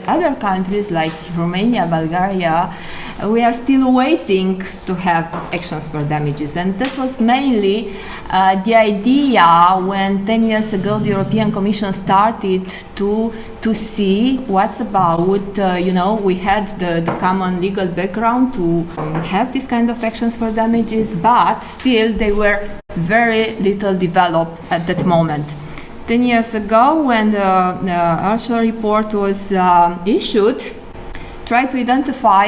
other countries like Romania, Bulgaria, we are still waiting to have actions for damages. And that was mainly the idea when 10 years ago the European Commission started to see what's about, we had the common legal background to have this kind of actions for damages, but still they were very little developed at that moment. 10 years ago, when the Arshel report was issued, try to identify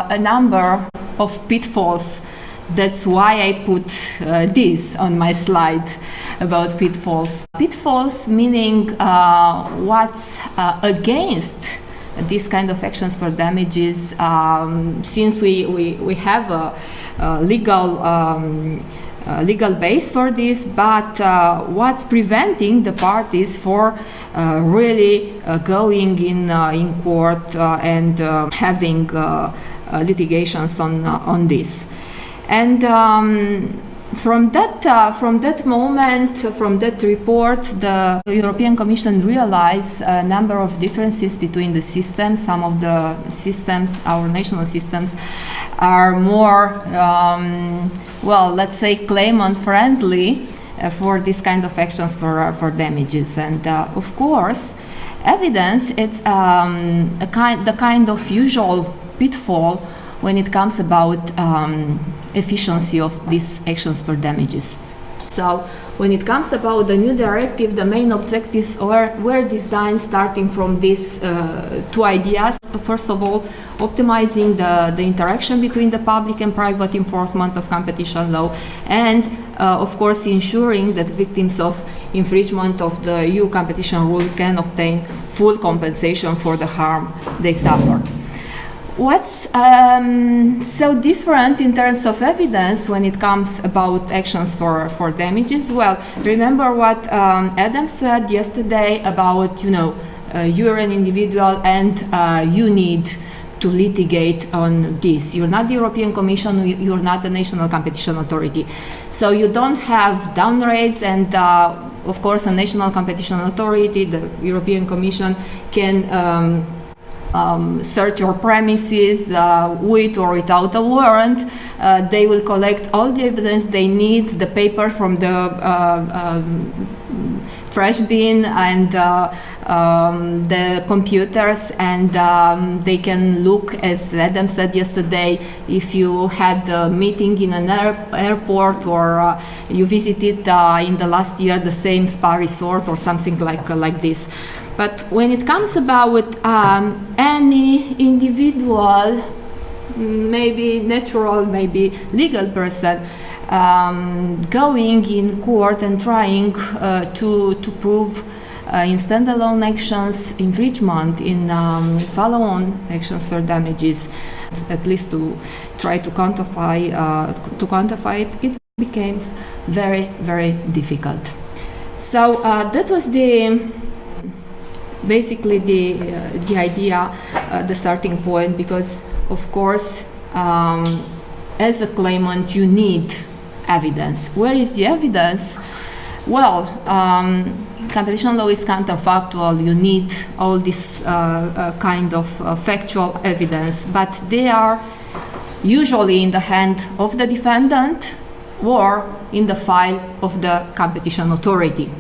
a number of pitfalls. That's why I put this on my slide about pitfalls. Pitfalls meaning what's against these kind of actions for damages, since we have a legal base for this, but what's preventing the parties for really going in court and having litigations on this. And from that moment, from that report, the European Commission realized a number of differences between the systems. Some of the systems, our national systems, are more, let's say, claimant friendly for this kind of actions for damages. And of course, evidence, it's the kind of usual pitfall when it comes about efficiency of these actions for damages. So when it comes about the new directive, the main objectives were designed starting from these two ideas. First of all, optimizing the interaction between the public and private enforcement of competition law, and of course ensuring that victims of infringement of the EU competition rule can obtain full compensation for the harm they suffer. What's so different in terms of evidence when it comes about actions for damages? Well, remember what Adam said yesterday about, you're an individual and you need to litigate on this. You're not the European Commission, you're not the National Competition Authority. So you don't have down rates, and of course a National Competition Authority, the European Commission, can search your premises with or without a warrant. They will collect all the evidence they need, the paper from the trash bin and the computers, and they can look, as Adam said yesterday, if you had a meeting in an airport or you visited in the last year the same spa resort or something like this. But when it comes about any individual, maybe natural, maybe legal person, going in court and trying to prove in standalone actions infringement, in follow-on actions for damages, at least to try to quantify it, it became very, very difficult. So that was basically the idea, the starting point, because of course as a claimant you need evidence. Where is the evidence? Well, competition law is counterfactual. You need all this kind of factual evidence, but they are usually in the hand of the defendant or in the file of the competition authority.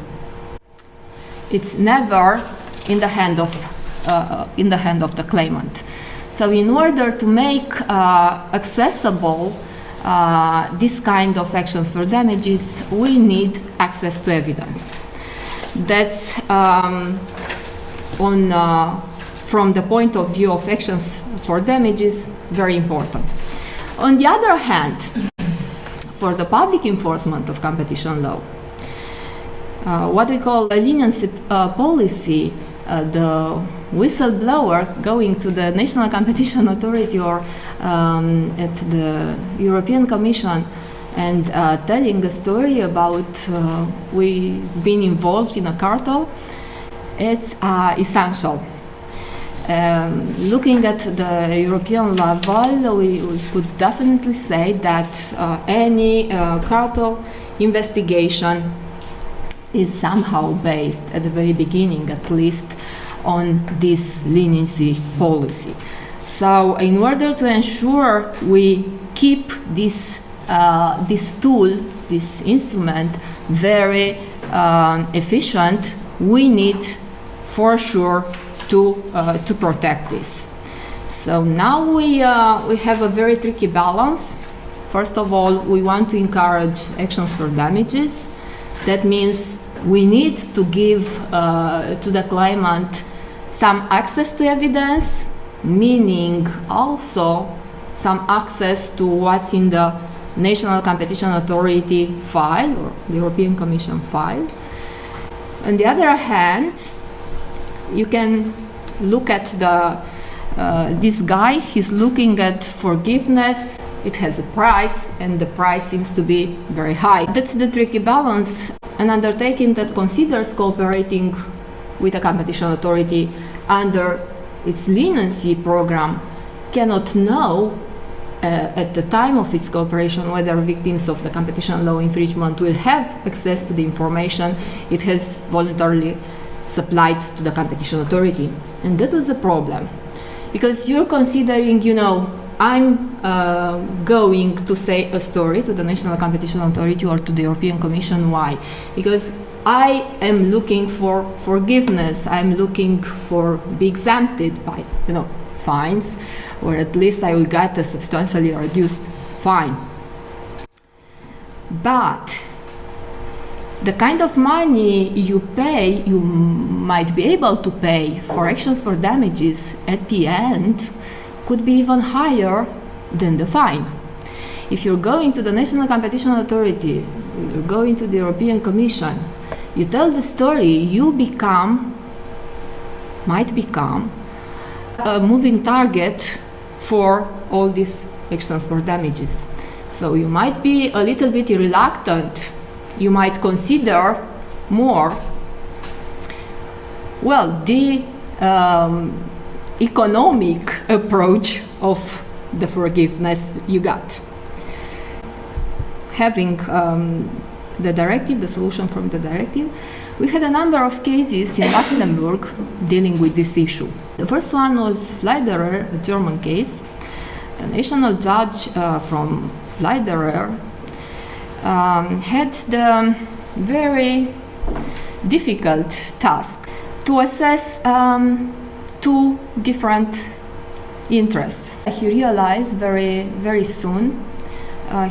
It's never in the hand of the claimant. So in order to make accessible this kind of actions for damages, we need access to evidence. That's from the point of view of actions for damages, very important. On the other hand, for the public enforcement of competition law, what we call a leniency policy, the whistleblower going to the National Competition Authority or at the European Commission and telling a story about we've been involved in a cartel, it's essential. Looking at the European level, we could definitely say that any cartel investigation is somehow based, at the very beginning at least, on this leniency policy. So in order to ensure we keep this tool, this instrument, very efficient, we need for sure to protect this. So now we have a very tricky balance. First of all, we want to encourage actions for damages. That means we need to give to the claimant some access to evidence, meaning also some access to what's in the National Competition Authority file or the European Commission file. On the other hand, you can look at this guy, he's looking at forgiveness. It has a price, and the price seems to be very high. That's the tricky balance. An undertaking that considers cooperating with a competition authority under its leniency program cannot know at the time of its cooperation whether victims of the competition law infringement will have access to the information it has voluntarily supplied to the competition authority. And that was a problem, because you're considering, I'm going to say a story to the National Competition Authority or to the European Commission. Why? Because I am looking for forgiveness. I'm looking for be exempted by, fines, or at least I will get a substantially reduced fine. But the kind of money you might be able to pay for actions for damages at the end could be even higher than the fine. If you're going to the National Competition Authority, you're going to the European Commission, you tell the story, you might become a moving target for all these actions for damages. So you might be a little bit reluctant. You might consider more, the economic approach of the forgiveness you got. Having the directive, the solution from the directive, we had a number of cases in Luxembourg dealing with this issue. The first one was Fleiderer, a German case. The national judge from Fleiderer had the very difficult task to assess two different interests. He realized very soon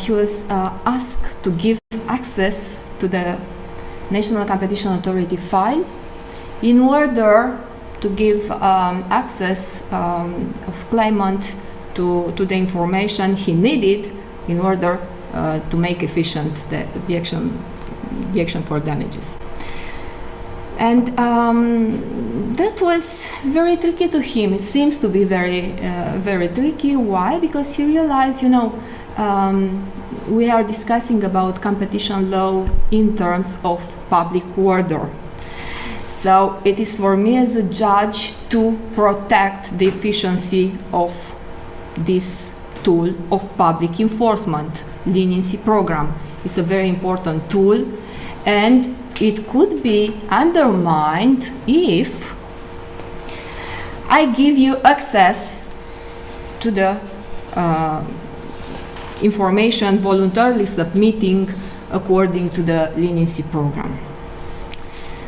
he was asked to give access to the National Competition Authority file in order to give access of claimant to the information he needed in order to make efficient the action for damages. And that was very tricky to him. It seems to be very tricky. Why? Because he realized, we are discussing about competition law in terms of public order. So it is for me as a judge to protect the efficiency of this tool of public enforcement. Leniency program is a very important tool, and it could be undermined if I give you access to the information voluntarily submitting according to the leniency program.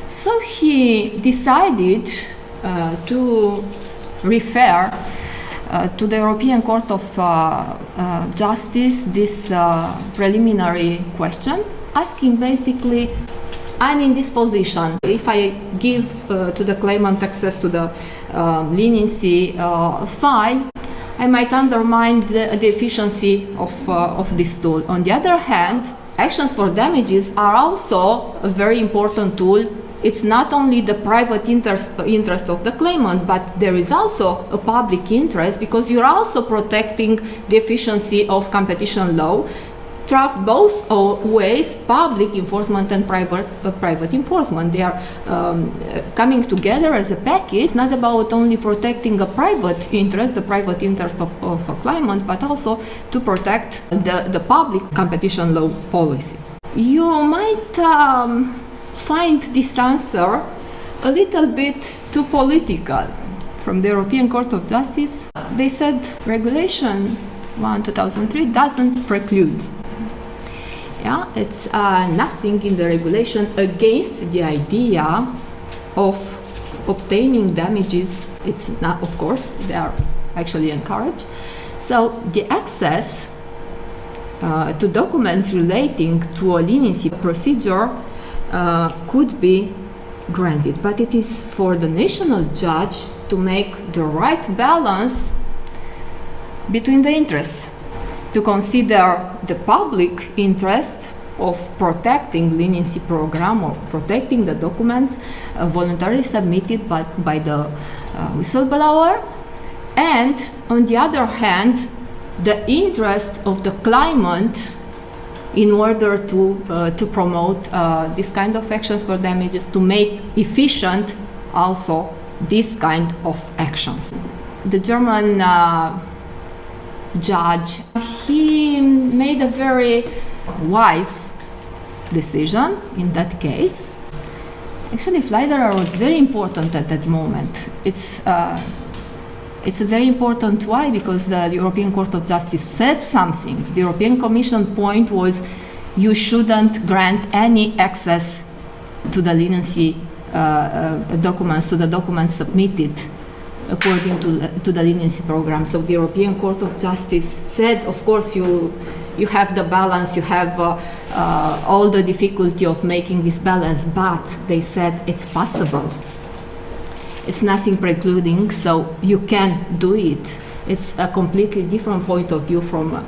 So he decided to refer to the European Court of Justice this preliminary question, asking basically, I'm in this position. If I give to the claimant access to the leniency file, I might undermine the efficiency of this tool. On the other hand, actions for damages are also a very important tool. It's not only the private interest of the claimant, but there is also a public interest, because you're also protecting the efficiency of competition law. Both ways, public enforcement and private enforcement, they are coming together as a package. It's not about only protecting a private interest, the private interest of a claimant, but also to protect the public competition law policy. You might find this answer a little bit too political. From the European Court of Justice, they said Regulation 1/2003 doesn't preclude. Yeah, it's nothing in the regulation against the idea of obtaining damages. It's not, of course, they are actually encouraged. So the access to documents relating to a leniency procedure could be granted, but it is for the national judge to make the right balance between the interests, to consider the public interest of protecting leniency program, of protecting the documents voluntarily submitted by the whistleblower, and on the other hand, the interest of the claimant in order to promote this kind of actions for damages, to make efficient also this kind of actions. The German judge, he made a very wise decision in that case. Actually, Fleiderer was very important at that moment. It's very important. Why? Because the European Court of Justice said something. The European Commission point was you shouldn't grant any access to the leniency documents, to the documents submitted according to the leniency program. So the European Court of Justice said, of course, you have the balance, you have all the difficulty of making this balance, but they said it's possible. It's nothing precluding, so you can do it. It's a completely different point of view from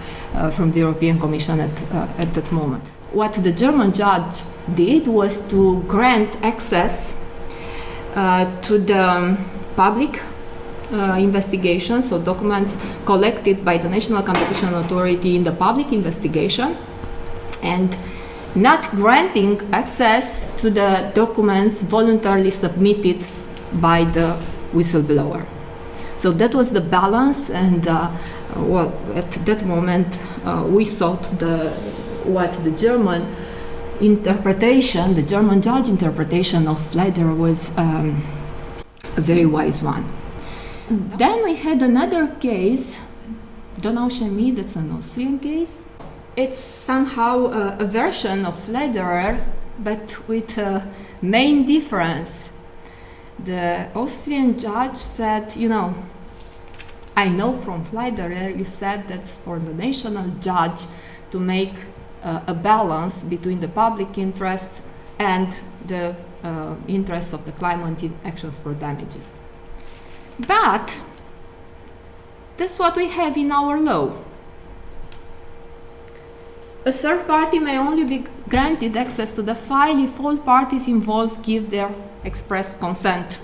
the European Commission at that moment. What the German judge did was to grant access to the public investigation, so documents collected by the National Competition Authority in the public investigation, and not granting access to the documents voluntarily submitted by the whistleblower. So that was the balance, and at that moment we thought what the German interpretation, the German judge interpretation of Fleiderer was a very wise one. Then we had another case, Donau-Chemie, that's an Austrian case. It's somehow a version of Fleiderer, but with a main difference. The Austrian judge said, I know from Fleiderer you said that's for the national judge to make a balance between the public interests and the interests of the claimant in actions for damages. But that's what we have in our law. A third party may only be granted access to the file if all parties involved give their express consent.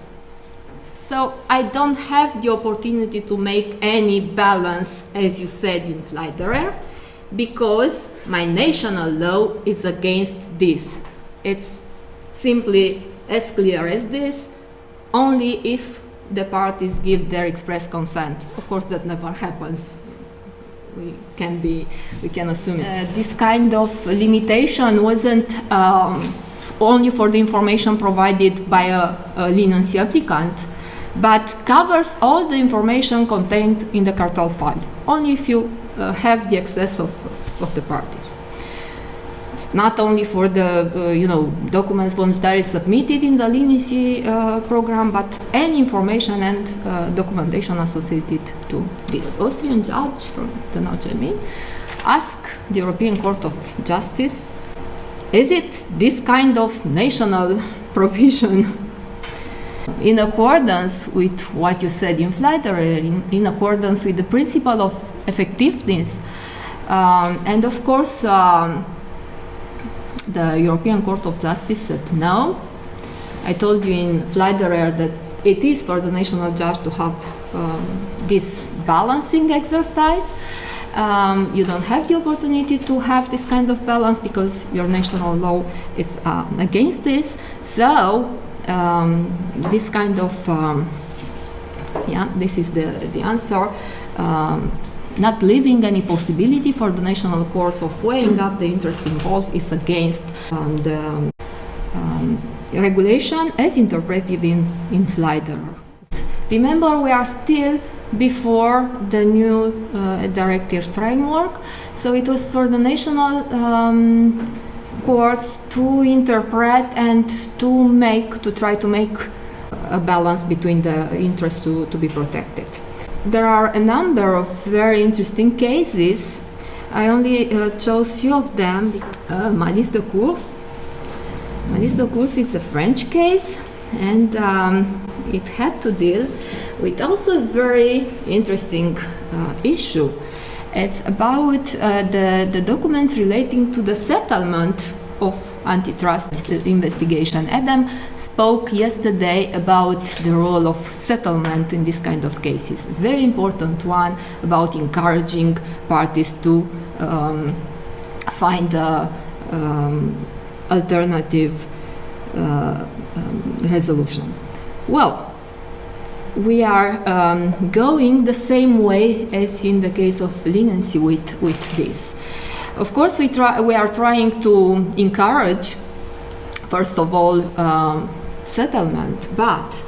So I don't have the opportunity to make any balance, as you said in Fleiderer, because my national law is against this. It's simply as clear as this, only if the parties give their express consent. Of course, that never happens. We can assume it. This kind of limitation wasn't only for the information provided by a leniency applicant, but covers all the information contained in the cartel file, only if you have the access of the parties. It's not only for the documents voluntarily submitted in the leniency program, but any information and documentation associated to this. Austrian judge from Donau-Chemie asked the European Court of Justice, is it this kind of national provision in accordance with what you said in Fleiderer, in accordance with the principle of effectiveness? And of course, the European Court of Justice said no. I told you in Fleiderer that it is for the national judge to have this balancing exercise. You don't have the opportunity to have this kind of balance because your national law is against this. So this kind of, this is the answer. Not leaving any possibility for the national courts of weighing up the interest involved is against the regulation as interpreted in flight error. Remember, we are still before the new directive framework, so it was for the national courts to interpret and to try to make a balance between the interests to be protected. There are a number of very interesting cases. I only chose few of them. Damages Directive. Damages Directive is a French case, and it had to deal with also a very interesting issue. It's about the documents relating to the settlement of antitrust investigation. Adam spoke yesterday about the role of settlement in this kind of cases. Very important one about encouraging parties to find alternative resolution. Well, we are going the same way as in the case of leniency with this. Of course, we are trying to encourage, first of all, settlement, but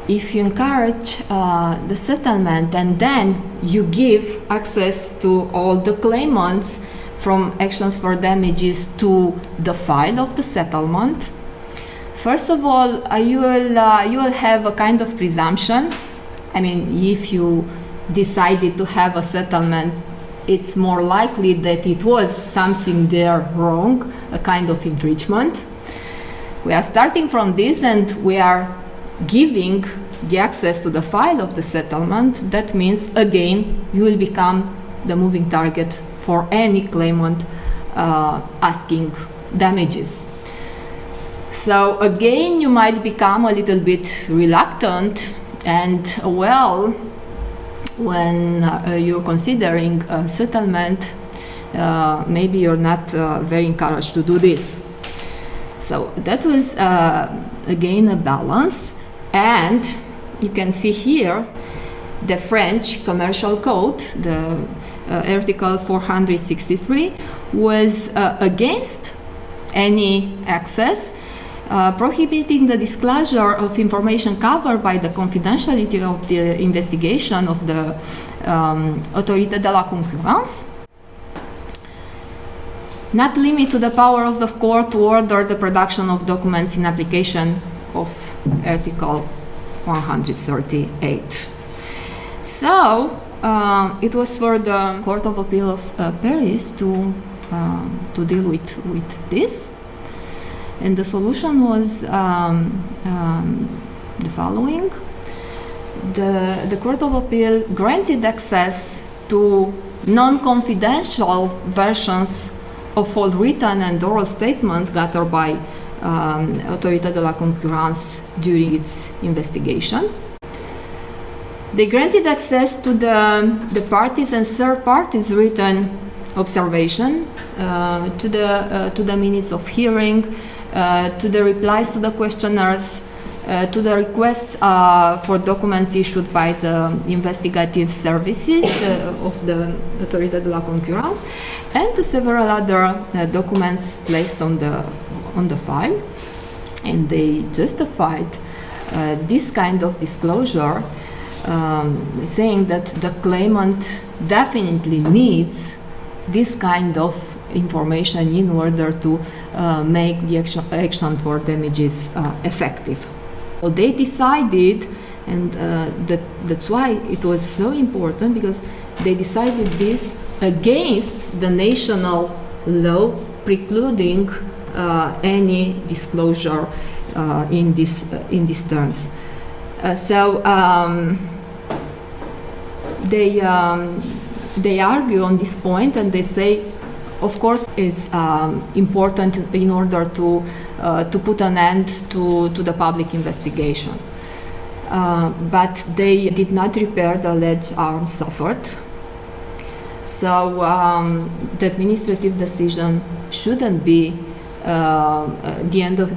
if you encourage the settlement and then you give access to all the claimants from actions for damages to the file of the settlement, first of all, you will have a kind of presumption. I mean, if you decided to have a settlement, it's more likely that it was something there wrong, a kind of infringement. We are starting from this and we are giving the access to the file of the settlement. That means, again, you will become the moving target for any claimant asking damages. So again, you might become a little bit reluctant, and well, when you're considering a settlement, maybe you're not very encouraged to do this. So that was again a balance, and you can see here the French Commercial Code, the Article 463, was against any access, prohibiting the disclosure of information covered by the confidentiality of the investigation of the Autorité de la Concurrence, not limit to the power of the court to order the production of documents in application of Article 138. So it was for the Court of Appeal of Paris to deal with this. And the solution was the following. The Court of Appeal granted access to non-confidential versions of all written and oral statements gathered by Autorité de la Concurrence during its investigation. They granted access to the parties and third parties' written observation, to the minutes of hearing, to the replies to the questionnaires, to the requests for documents issued by the investigative services of the Autorité de la Concurrence, and to several other documents placed on the file. And they justified this kind of disclosure, saying that the claimant definitely needs this kind of information in order to make the action for damages effective. So they decided, and that's why it was so important, because they decided this against the national law precluding any disclosure in these terms. They argue on this point, and they say, of course, it's important in order to put an end to the public investigation. But they did not repair the alleged harm suffered. So the administrative decision shouldn't be the end of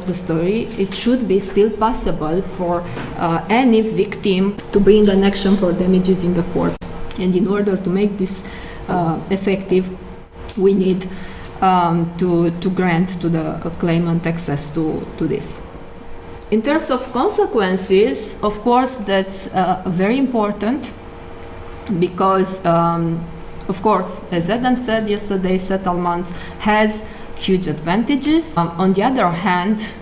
the story. It should be still possible for any victim to bring an action for damages in the court. And in order to make this effective, we need to grant to the claimant access to this. In terms of consequences, of course, that's very important because, of course, as Adam said yesterday, settlement has huge advantages. On the other hand,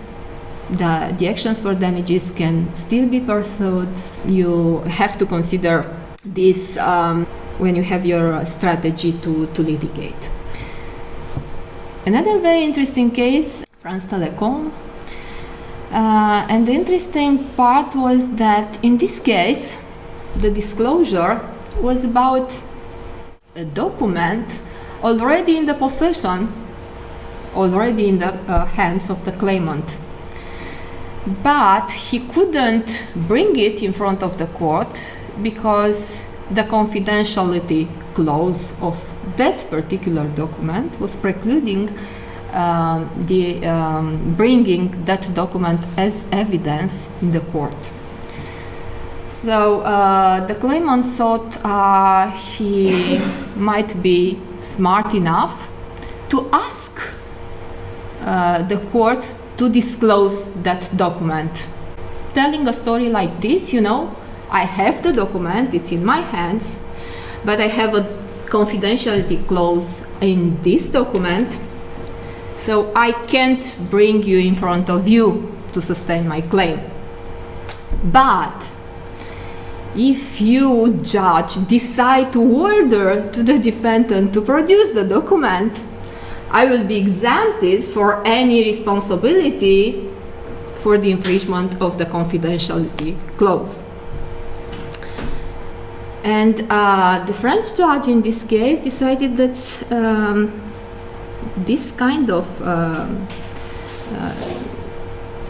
the actions for damages can still be pursued. You have to consider this when you have your strategy to litigate. Another very interesting case, France Telecom. And the interesting part was that in this case, the disclosure was about a document already in the possession, already in the hands of the claimant. But he couldn't bring it in front of the court because the confidentiality clause of that particular document was precluding bringing that document as evidence in the court. So the claimant thought he might be smart enough to ask the court to disclose that document, telling a story like this, I have the document, it's in my hands, but I have a confidentiality clause in this document, so I can't bring you in front of you to sustain my claim. But if you, judge, decide to order to the defendant to produce the document, I will be exempted for any responsibility for the infringement of the confidentiality clause. And the French judge in this case decided that this kind of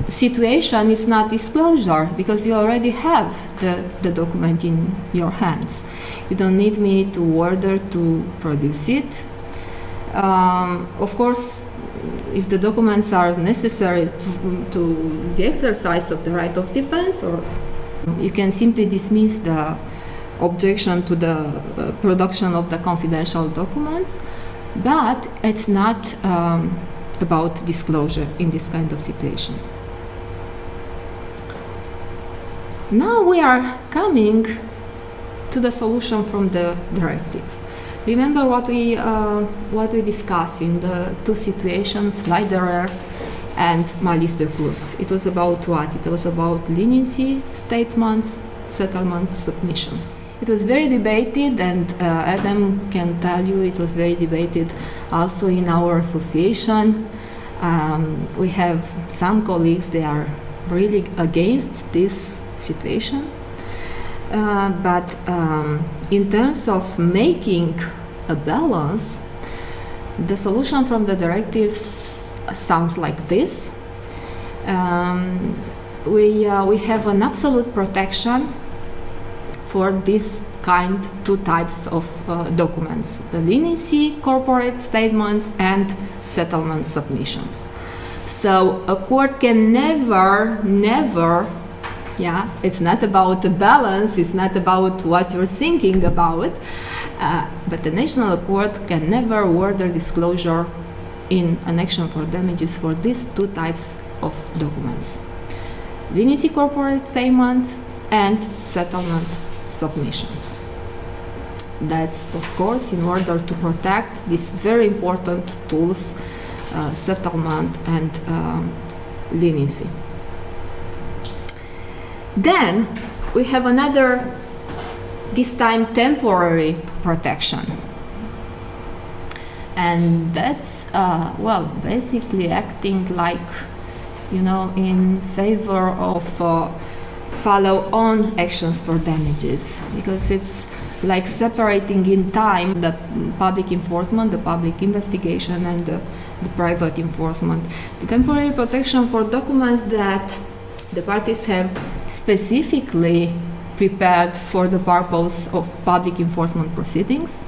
situation is not disclosure because you already have the document in your hands. You don't need me to order to produce it. Of course, if the documents are necessary to the exercise of the right of defense, or you can simply dismiss the objection to the production of the confidential documents, but it's not about disclosure in this kind of situation. Now we are coming to the solution from the directive. Remember what we discussed in the two situations, flight d'erreur and malice de course. It was about what? It was about leniency statements, settlement submissions. It was very debated, and Adam can tell you it was very debated also in our association. We have some colleagues, they are really against this situation. But in terms of making a balance, the solution from the directive sounds like this. We have an absolute protection for this two types of documents: the leniency corporate statements and settlement submissions. So a court can never, it's not about the balance, it's not about what you're thinking about, but the national court can never order disclosure in an action for damages for these two types of documents: leniency corporate statements and settlement submissions. That's, of course, in order to protect these very important tools, settlement and leniency. Then we have another, this time temporary protection. And that's, basically acting like, in favor of follow-on actions for damages, because it's like separating in time the public enforcement, the public investigation, and the private enforcement. The temporary protection for documents that the parties have specifically prepared for the purpose of public enforcement proceedings,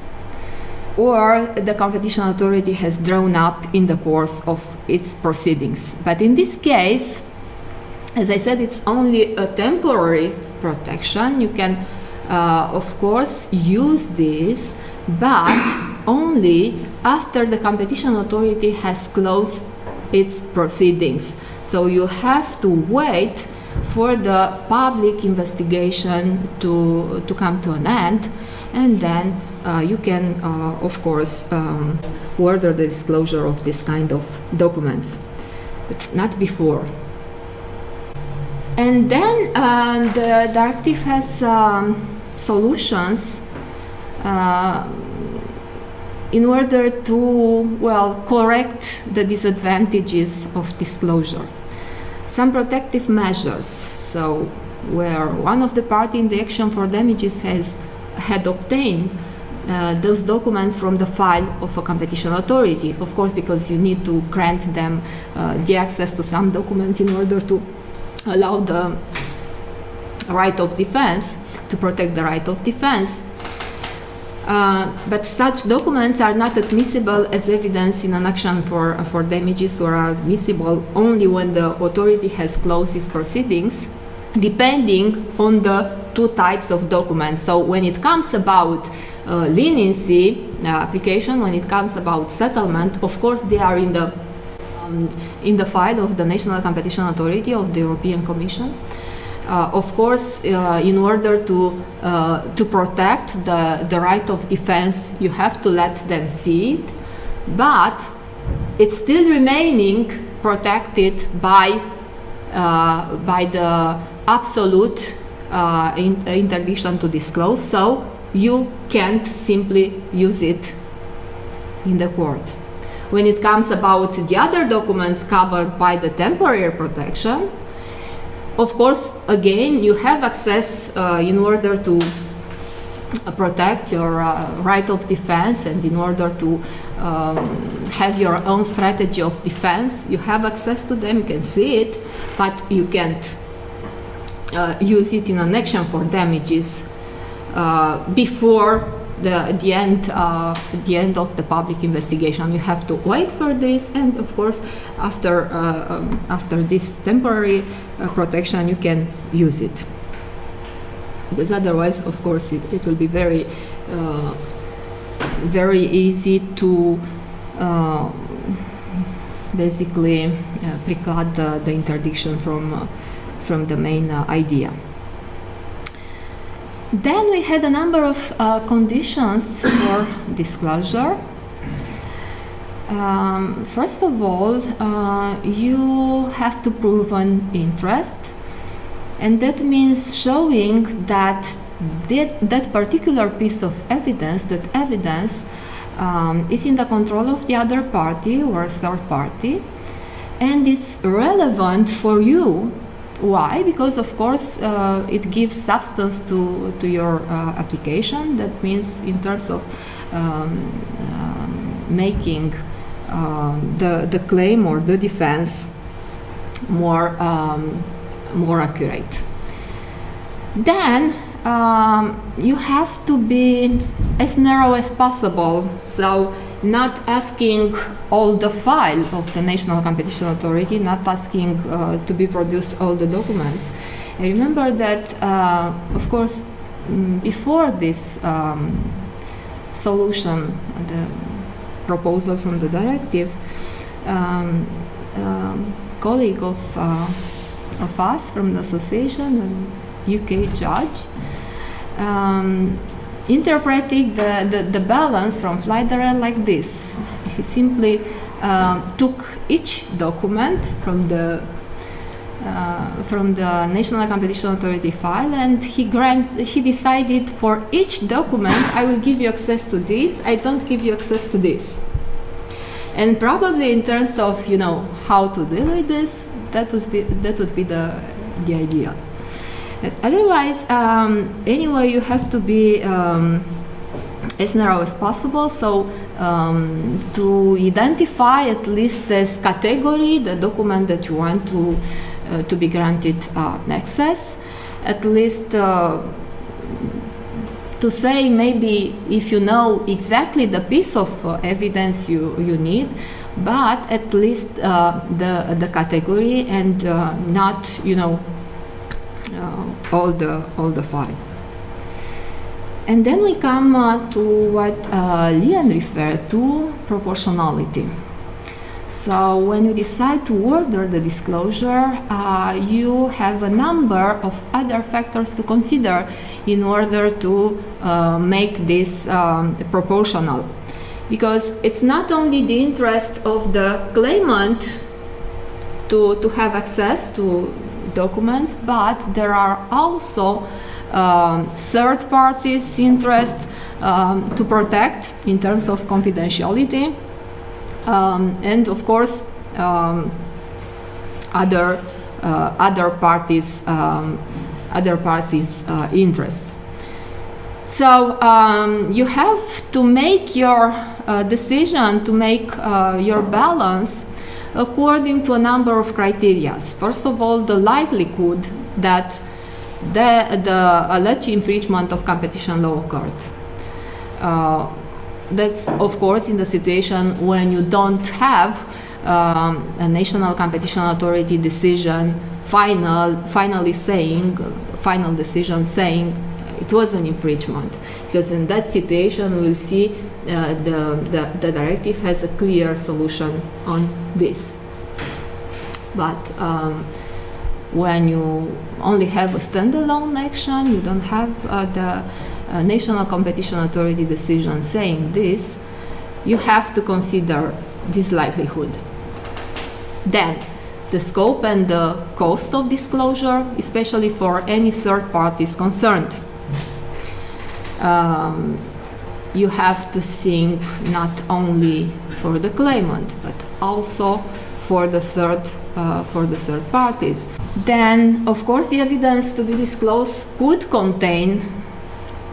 or the competition authority has drawn up in the course of its proceedings. But in this case, as I said, it's only a temporary protection. You can, of course, use this, but only after the competition authority has closed its proceedings. So you have to wait for the public investigation to come to an end, and then you can, of course, order the disclosure of this kind of documents, but not before. And then the directive has solutions in order to, well, correct the disadvantages of disclosure. Some protective measures, so where one of the party in the action for damages had obtained those documents from the file of a competition authority, of course, because you need to grant them the access to some documents in order to allow the right of defense, to protect the right of defense. But such documents are not admissible as evidence in an action for damages, or are admissible only when the authority has closed its proceedings, depending on the two types of documents. So when it comes about leniency application, when it comes about settlement, of course they are in the file of the National Competition Authority of the European Commission. Of course, in order to protect the right of defense, you have to let them see it, but it's still remaining protected by the absolute interdiction to disclose, so you can't simply use it in the court. When it comes about the other documents covered by the temporary protection, of course, again, you have access in order to protect your right of defense, and in order to have your own strategy of defense. You have access to them, you can see it, but you can't use it in an action for damages before the end of the public investigation. You have to wait for this, and of course, after this temporary protection, you can use it. Because otherwise, of course, it will be very easy to basically preclude the interdiction from the main idea. Then we had a number of conditions for disclosure. First of all, you have to prove an interest, and that means showing that that particular piece of evidence, that evidence is in the control of the other party or third party, and it's relevant for you. Why? Because of course it gives substance to your application. That means in terms of making the claim or the defense more accurate. Then you have to be as narrow as possible, so not asking all the file of the National Competition Authority, not asking to be produced all the documents. I remember that, of course, before this solution, the proposal from the directive, colleague of us from the association, an UK judge, interpreting the balance from Flyder like this. He simply took each document from the National Competition Authority file, and he decided for each document, I will give you access to this, I don't give you access to this. And probably in terms of how to deal with this, that would be the idea. But otherwise, anyway, you have to be as narrow as possible. So to identify at least as category the document that you want to be granted access, at least to say maybe if you know exactly the piece of evidence you need, but at least the category, and not all the file. And then we come to what Lian referred to, proportionality. So when you decide to order the disclosure, you have a number of other factors to consider in order to make this proportional. Because it's not only the interest of the claimant to have access to documents, but there are also third parties' interest to protect in terms of confidentiality. And of course, other parties' interests. So you have to make your decision, to make your balance according to a number of criteria. First of all, the likelihood that the alleged infringement of competition law occurred. That's, of course, in the situation when you don't have a national competition authority decision, final decision saying it was an infringement. Because in that situation, we will see the directive has a clear solution on this. But when you only have a standalone action, you don't have the national competition authority decision saying this, you have to consider this likelihood. Then, the scope and the cost of disclosure, especially for any third parties concerned. You have to think not only for the claimant, but also for the third parties. Then, of course, the evidence to be disclosed could contain,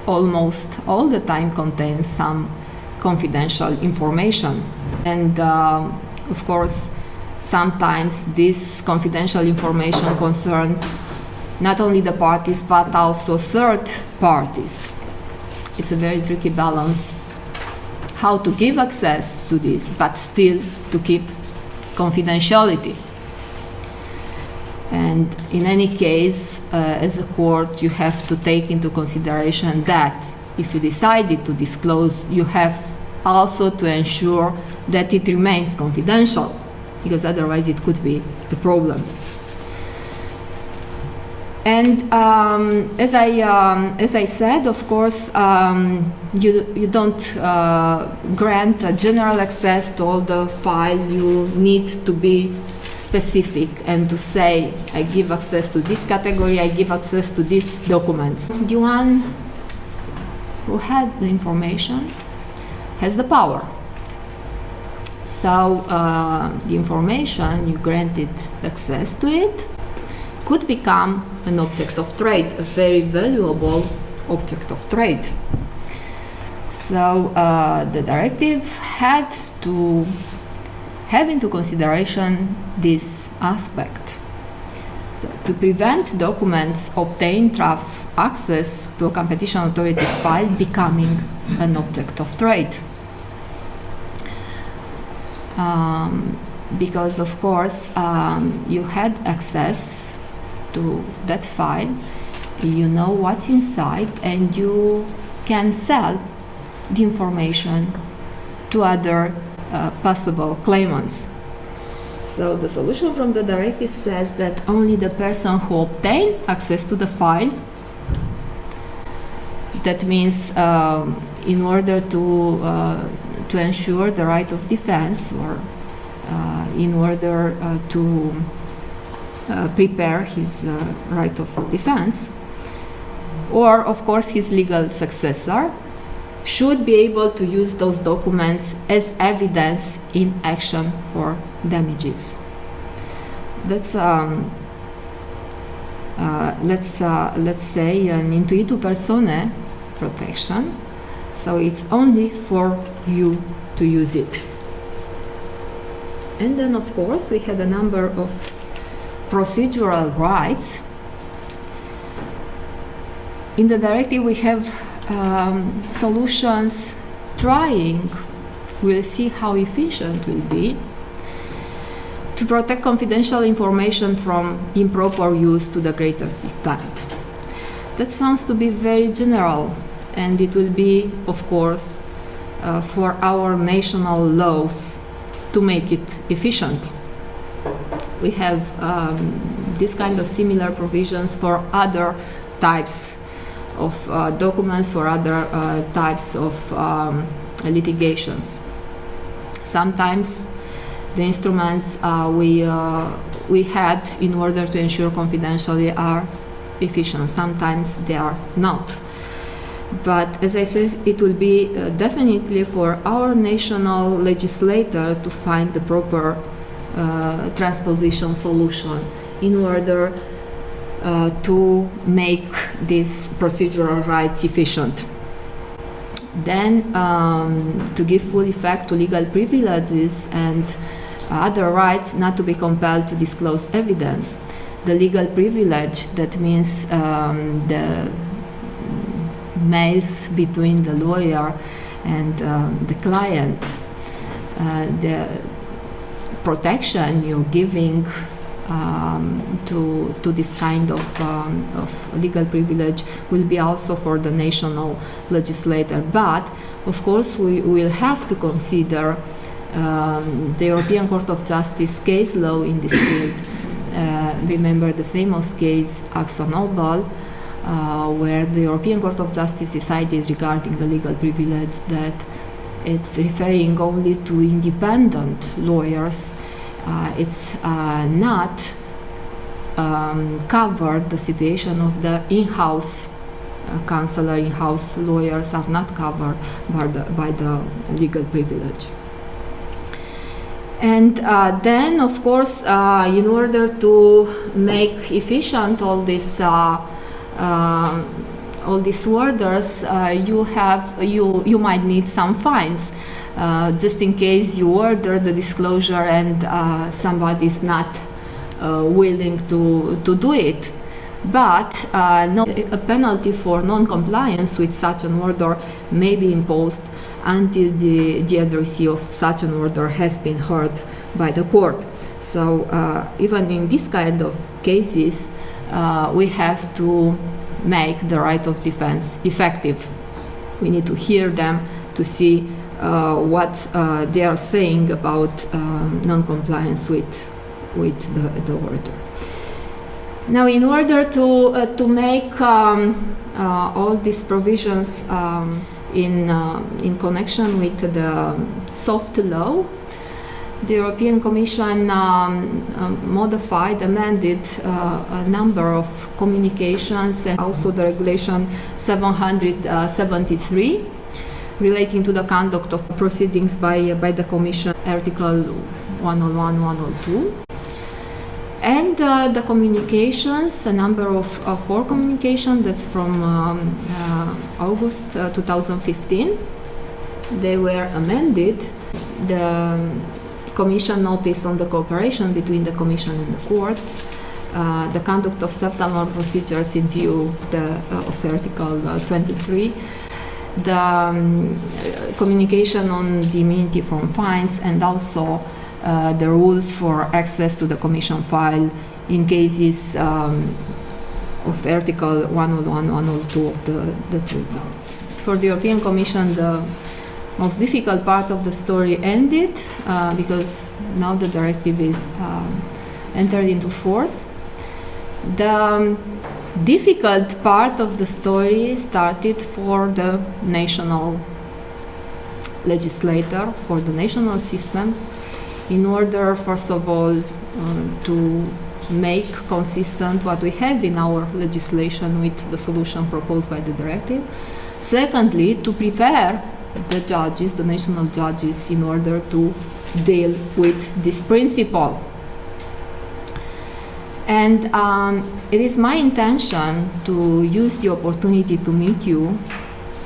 almost all the time contains some confidential information. And of course, sometimes this confidential information concerns not only the parties, but also third parties. It's a very tricky balance how to give access to this, but still to keep confidentiality. And in any case, as a court, you have to take into consideration that if you decided to disclose, you have also to ensure that it remains confidential, because otherwise it could be a problem. And as I said, of course, you don't grant a general access to all the file. You need to be specific and to say, I give access to this category, I give access to these documents. The one who had the information has the power. So the information, you granted access to it, could become an object of trade, a very valuable object of trade. So the directive had to have into consideration this aspect. So, to prevent documents obtained through access to a competition authority's file becoming an object of trade. Because of course you had access to that file, you know what's inside, and you can sell the information to other possible claimants. So the solution from the directive says that only the person who obtained access to the file, that means in order to ensure the right of defense, or in order to prepare his right of defense, or of course his legal successor, should be able to use those documents as evidence in action for damages. That's let's say an intuitu personae protection. So it's only for you to use it. And then of course we had a number of procedural rights. In the directive we have solutions trying, we'll see how efficient will be, to protect confidential information from improper use to the greatest extent. That sounds to be very general, and it will be, of course, for our national laws to make it efficient. We have this kind of similar provisions for other types of documents, for other types of litigations. Sometimes the instruments we had in order to ensure confidentiality are efficient. Sometimes they are not. But as I said, it will be definitely for our national legislator to find the proper transposition solution in order to make these procedural rights efficient. Then, to give full effect to legal privileges and other rights not to be compelled to disclose evidence. The legal privilege, that means the mails between the lawyer and the client, the protection you're giving to this kind of legal privilege will be also for the national legislator. But of course we will have to consider the European Court of Justice case law in this field. Remember the famous case AkzoNobel, where the European Court of Justice decided regarding the legal privilege that it's referring only to independent lawyers. It's not covered, the situation of the in-house counselor, in-house lawyers are not covered by the legal privilege. And then, of course, in order to make efficient all these orders, you might need some fines, just in case you order the disclosure and somebody is not willing to do it. But a penalty for non-compliance with such an order may be imposed until the addressee of such an order has been heard by the court. So even in this kind of cases, we have to make the right of defense effective. We need to hear them to see what they are saying about non-compliance with the order. Now, in order to make all these provisions in connection with the soft law, the European Commission modified, amended a number of communications, and also the Regulation 773 relating to the conduct of proceedings by the Commission, Article 101, 102. And the communications, a number of 4 communications, that's from August 2015. They were amended. The Commission notice on the cooperation between the Commission and the courts, the conduct of settlement procedures in view of Article 23, the communication on the immunity from fines, and also the rules for access to the Commission file in cases of Article 101, 102 of the Treaty. For the European Commission, the most difficult part of the story ended because now the directive is entered into force. The difficult part of the story started for the national legislator, for the national system, in order, first of all, to make consistent what we have in our legislation with the solution proposed by the directive. Secondly, to prepare the judges, the national judges, in order to deal with this principle. And it is my intention to use the opportunity to meet you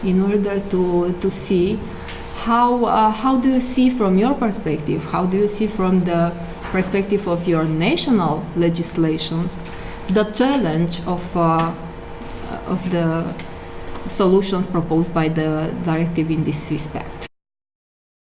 in order to see how do you see from your perspective, how do you see from the perspective of your national legislations the challenge of the solutions proposed by the directive in this respect.